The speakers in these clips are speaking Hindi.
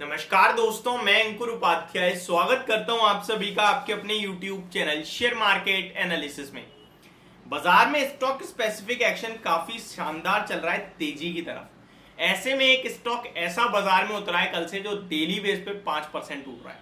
नमस्कार दोस्तों, मैं अंकुर उपाध्याय स्वागत करता हूं आप सभी का आपके अपने YouTube channel share market analysis में। बाजार में स्टॉक स्पेसिफिक एक्शन काफी शानदार चल रहा है तेजी की तरफ। ऐसे में एक स्टॉक ऐसा बाजार में उतरा है कल से जो डेली बेस पे 5% टूट रहा है।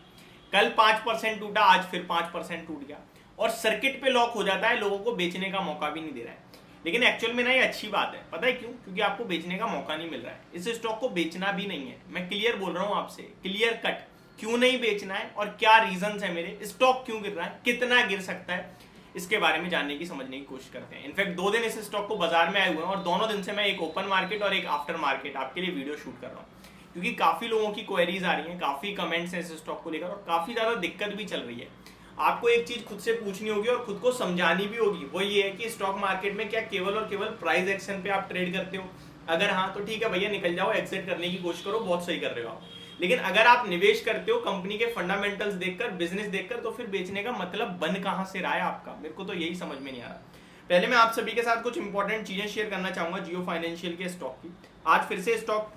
कल 5% टूटा, आज फिर 5% टूट गया और सर्किट पे लॉक हो जाता है, लोगों को बेचने का मौका भी नहीं दे रहा है। लेकिन एक्चुअल में ना ये अच्छी बात है, पता है क्यों? क्योंकि आपको बेचने का मौका नहीं मिल रहा है। इस स्टॉक को बेचना भी नहीं है, मैं क्लियर बोल रहा हूं आपसे, क्लियर कट। क्यों नहीं बेचना है और क्या रीजंस है मेरे, स्टॉक क्यों गिर रहा है, कितना गिर सकता है, इसके बारे में जानने की समझने की कोशिश करते हैं। इनफैक्ट 2 दिन इस स्टॉक को बाजार में आए हुए हैं और दोनों दिन से मैं एक ओपन मार्केट और एक आफ्टर मार्केट आपके लिए वीडियो शूट कर रहा हूँ, क्योंकि काफी लोगों की क्वेरीज आ रही हैं, काफी कमेंट्स हैं इस स्टॉक को लेकर और काफी ज्यादा दिक्कत भी चल रही है। आपको एक चीज खुद से पूछनी होगी और खुद को समझानी भी होगी, वो ये है कि स्टॉक मार्केट में क्या केवल और केवल प्राइस एक्शन पे आप ट्रेड करते हो? अगर हाँ तो ठीक है भैया, निकल जाओ, एग्जिट करने की कोशिश करो, बहुत सही कर रहे हो आप। लेकिन अगर आप निवेश करते हो कंपनी के फंडामेंटल्स देखकर, बिजनेस देखकर, तो फिर बेचने का मतलब बन कहां से रहा है आपका? मेरे को तो यही समझ में नहीं आ रहा। पहले मैं आप सभी के साथ कुछ इंपॉर्टेंट चीजें शेयर करना चाहूंगा जियो फाइनेंशियल के स्टॉक की। आज फिर से स्टॉक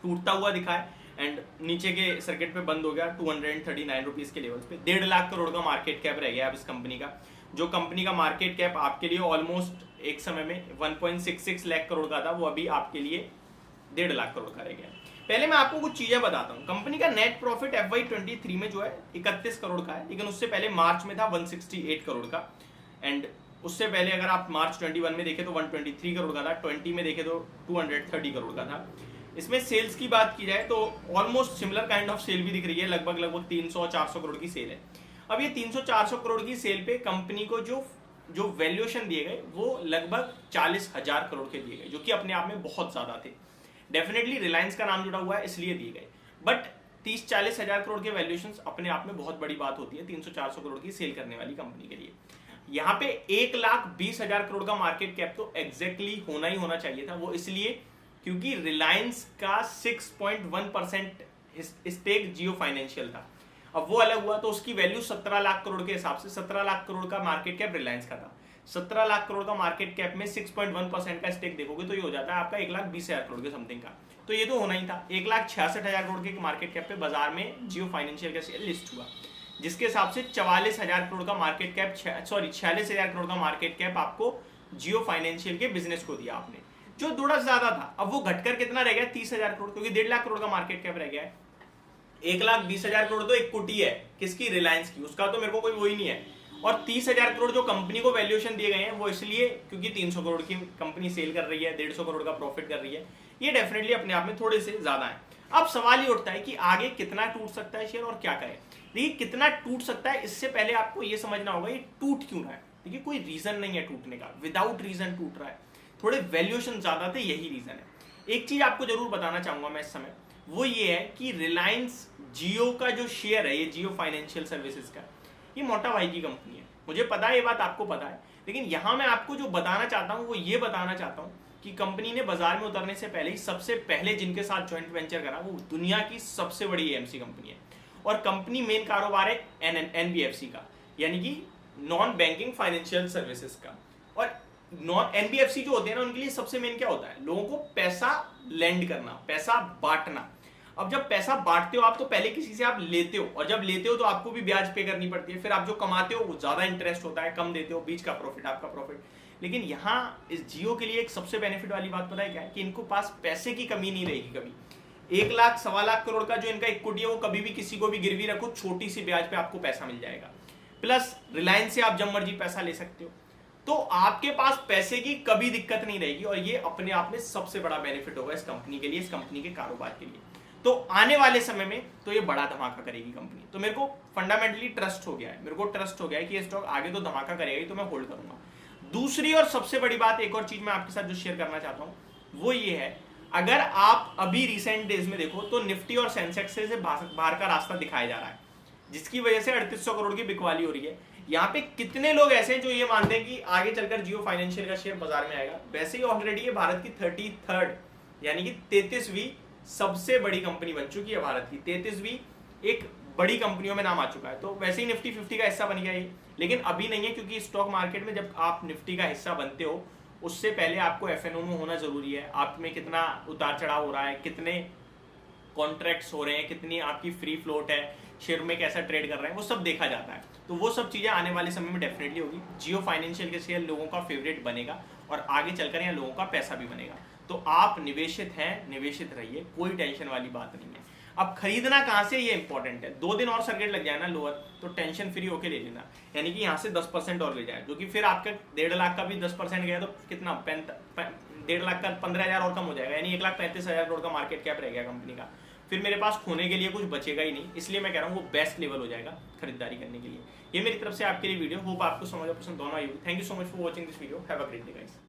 टूटता हुआ दिखा है एंड नीचे के सर्किट पे बंद हो गया 239 रुपीज के लेवल्स पे। 1.5 लाख करोड़ का मार्केट कैप रह गया अब इस कंपनी का। जो कंपनी का मार्केट कैप आपके लिए ऑलमोस्ट एक समय में 1.66 लाख करोड़ का था, वो अभी आपके लिए 1.5 लाख करोड़ का रह गया। पहले मैं आपको कुछ चीजें बताता हूँ। कंपनी का नेट प्रॉफिट FY23 में जो है 31 करोड़ का है, लेकिन उससे पहले मार्च में था 168 करोड़ का। एंड उससे पहले अगर आप मार्च 21 में देखें तो 123 करोड़ का था, 20 में देखें तो 230 करोड़ का था। इसमें सेल्स की बात की जाए तो almost similar kind of sale भी दिख रही है, लगभग 300-400 करोड़ की सेल है। अब ये 300-400 करोड़ की सेल पे कंपनी को जो वैल्यूएशन दिए गए वो लगभग 40,000 करोड़ के दिए गए, जो कि अपने आप में बहुत ज्यादा थे। डेफिनेटली रिलायंस का नाम जुड़ा हुआ है इसलिए दिए गए, बट 30-40 हजार करोड़ के वैल्यूएशन अपने आप में बहुत बड़ी बात होती है 300-400 करोड़ की सेल करने वाली कंपनी के लिए। यहाँ पे 1,20,000 करोड़ का मार्केट कैप तो एग्जैक्टली होना ही होना चाहिए था। वो इसलिए क्योंकि रिलायंस का 6.1% स्टेक जियो फाइनेंशियल था। अब वो अलग हुआ तो उसकी वैल्यू 17 लाख करोड़ के हिसाब से 17 लाख करोड़ का मार्केट कैप रिलायंस का था। 17 लाख करोड़ का मार्केट कैप में 6.1% का स्टेक देखोगे तो ये हो जाता है आपका 1,20,000 करोड़ के समथिंग का। तो ये तो होना ही था। 1,66,000 करोड़ के मार्केट कैप पे बाजार में जियो फाइनेंशियल का शेयर लिस्ट हुआ, जिसके हिसाब से 44,000 करोड़ का मार्केट कैप 46,000 करोड़ का मार्केट कैप आपको जियो फाइनेंशियल के बिजनेस को दिया आपने, जो थोड़ा ज्यादा था। अब वो घटकर कितना रह गया? 30,000 करोड़, क्योंकि 1.5 लाख करोड़ का मार्केट कैप रह गया है। 1,20,000 करोड़ तो इक्विटी है, किसकी? रिलायंस की, उसका तो मेरे को कोई वो ही नहीं है। और 30,000 करोड़ जो कंपनी को वैल्यूएशन दिए गए हैं वो इसलिए क्योंकि 300 करोड़ की कंपनी सेल कर रही है, 150 करोड़ का प्रॉफिट कर रही है। ये डेफिनेटली अपने आप में थोड़े से ज्यादा है। अब सवाल ये उठता है कि आगे कितना टूट सकता है शेयर और क्या करें। देखिए, कितना टूट सकता है इससे पहले आपको ये समझना होगा ये टूट क्यों रहा है। देखिए, कोई रीजन नहीं है टूटने का, विदाउट रीजन टूट रहा है। थोड़े वैल्यूएशन ज्यादा थे, यही रीजन है। एक चीज आपको जरूर बताना चाहूंगा मैं इस समय, वो ये है कि रिलायंस जियो का जो शेयर है, ये जियो फाइनेंशियल सर्विसेज का, ये मोटा भाई की कंपनी है। मुझे पता है, ये बात आपको पता है, लेकिन यहां मैं आपको जो बताना चाहता हूं वो ये बताना चाहता हूं कि कंपनी ने बाजार में उतरने से पहले ही सबसे पहले जिनके साथ ज्वाइंट वेंचर करा वो दुनिया की सबसे बड़ी एएमसी कंपनी है। और कंपनी मेन कारोबार है एनबीएफसी का, यानी कि नॉन बैंकिंग फाइनेंशियल सर्विसेज का। और नॉन एनबीएफसी जो होते हैं ना, उनके लिए सबसे मेन क्या होता है? लोगों को पैसा लेंड करना, पैसा बांटना। अब जब पैसा बांटते हो आप तो पहले किसी से आप लेते हो, और जब लेते हो तो आपको भी ब्याज पे करनी पड़ती है। फिर आप जो कमाते हो वो ज्यादा इंटरेस्ट होता है, कम देते हो, बीच का प्रॉफिट आपका प्रॉफिट। लेकिन यहाँ इस जियो के लिए एक सबसे बेनिफिट वाली बात पता है क्या है? कि इनको पास पैसे की कमी नहीं रहेगी कभी। 1 लाख 1.25 लाख करोड़ का जो इनका इक्विटी है वो कभी भी किसी को भी गिरवी रखो, छोटी सी ब्याज पे आपको पैसा मिल जाएगा। प्लस रिलायंस से आप जब मर्जी पैसा ले सकते हो, तो आपके पास पैसे की कभी दिक्कत नहीं रहेगी। और ये अपने आप में सबसे बड़ा बेनिफिट होगा इस कंपनी के लिए, इस कंपनी के कारोबार के लिए। तो आने वाले समय में तो ये बड़ा धमाका करेगी कंपनी। तो मेरे को फंडामेंटली ट्रस्ट हो गया है, मेरे को ट्रस्ट हो गया है कि ये स्टॉक आगे तो धमाका करेगा ही, तो मैं होल्ड करूंगा। दूसरी और सबसे बड़ी बात, एक और चीज मैं आपके साथ जो शेयर करना चाहता हूं वो ये है, अगर आप अभी रिसेंट डेज में देखो तो निफ्टी और सेंसेक्स से बाहर का रास्ता दिखाया जा रहा है, जिसकी वजह से 3800 करोड़ की बिकवाली हो रही है। यहाँ पे कितने लोग ऐसे हैं जो ये मानते हैं कि आगे चलकर जियो फाइनेंशियल का शेयर बाजार में आएगा? वैसे ही ऑलरेडी ये भारत की 33rd यानी कि 33वीं सबसे बड़ी कंपनी बन चुकी है। भारत की 33वीं एक बड़ी कंपनियों में नाम आ चुका है। तो वैसे ही निफ्टी 50 का हिस्सा बन गया ये, लेकिन अभी नहीं है, क्योंकि स्टॉक मार्केट में जब आप निफ्टी का हिस्सा बनते हो उससे पहले आपको एफएनओ में होना जरूरी है। आप में कितना उतार चढ़ाव हो रहा है, कितने कॉन्ट्रैक्ट्स हो रहे हैं, कितनी आपकी फ्री फ्लोट है, शेयर में कैसा ट्रेड कर रहे हैं, वो सब देखा जाता है। तो वो सब चीज़ें आने वाले समय में डेफिनेटली होगी। जियो फाइनेंशियल के शेयर लोगों का फेवरेट बनेगा और आगे चलकर यहाँ लोगों का पैसा भी बनेगा। तो आप निवेशित हैं, निवेशित रहिए, कोई टेंशन वाली बात नहीं है। अब खरीदना कहाँ से, ये इंपॉर्टेंट है। 2 दिन और सर्किट लग जाए ना लोअर, तो टेंशन फ्री होके ले लेना, यानी कि यहाँ से 10% और ले जाए, जो कि फिर आपका 1.5 लाख का भी 10% गया तो कितना 1.5 लाख का 15,000 और कम हो जाएगा, यानी 1,35,000 करोड़ का मार्केट कैप रह गया कंपनी का। फिर मेरे पास खोने के लिए कुछ बचेगा ही नहीं, इसलिए मैं कह रहा हूँ वो बेस्ट लेवल हो जाएगा खरीदारी करने के लिए। ये मेरी तरफ से आपके लिए वीडियो, होप आपको समझ पसंद दोनों आई। Thank you so much for watching this video, have a great day guys.